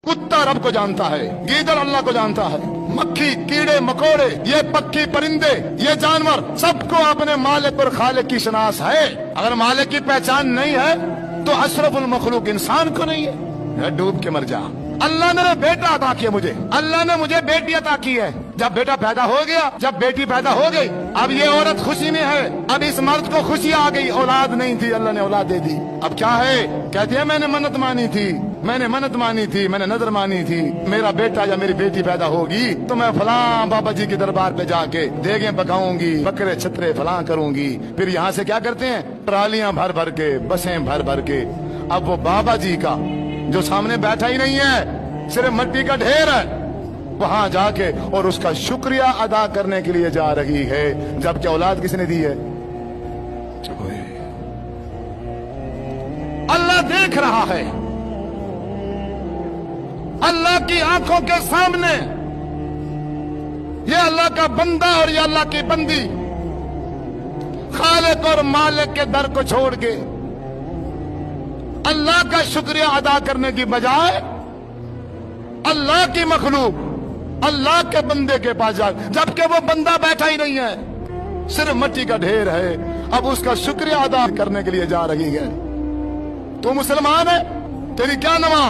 कुत्ता रब को जानता है, गीदड़ अल्लाह को जानता है, मक्खी, कीड़े मकोड़े, ये पक्षी परिंदे, ये जानवर, सबको अपने मालिक और खालिक की शनास है। अगर मालिक की पहचान नहीं है तो अशरफुल मखलूक इंसान को नहीं है। डूब के मर जा। अल्लाह ने बेटा अता किया मुझे, अल्लाह ने मुझे बेटी अता की है। जब बेटा पैदा हो गया, जब बेटी पैदा हो गई, अब ये औरत खुशी में है, अब इस मर्द को खुशी आ गई। औलाद नहीं थी, अल्लाह ने औलाद दे दी। अब क्या है? कहती है मैंने मन्नत मानी थी, मैंने मन्नत मानी थी, मैंने नजर मानी थी, मेरा बेटा या मेरी बेटी पैदा होगी तो मैं फलां बाबा जी के दरबार पे जाके देगे पकाऊंगी, बकरे छतरे फलां करूंगी। फिर यहाँ से क्या करते हैं? ट्रालियां भर भर के, बसें भर भर के। अब वो बाबा जी का जो सामने बैठा ही नहीं है, सिर्फ मिट्टी का ढेर है, वहां जाके और उसका शुक्रिया अदा करने के लिए जा रही है। जबकि औलाद किसने दी है? अल्लाह देख रहा है, अल्लाह की आंखों के सामने ये अल्लाह का बंदा और ये अल्लाह की बंदी खालिक और मालिक के दर को छोड़ के अल्लाह का शुक्रिया अदा करने की बजाय अल्लाह की मखलूक अल्लाह के बंदे के पास जा, जबकि वो बंदा बैठा ही नहीं है, सिर्फ मिट्टी का ढेर है, अब उसका शुक्रिया अदा करने के लिए जा रही है। तू मुसलमान है, तेरी क्या नमाज?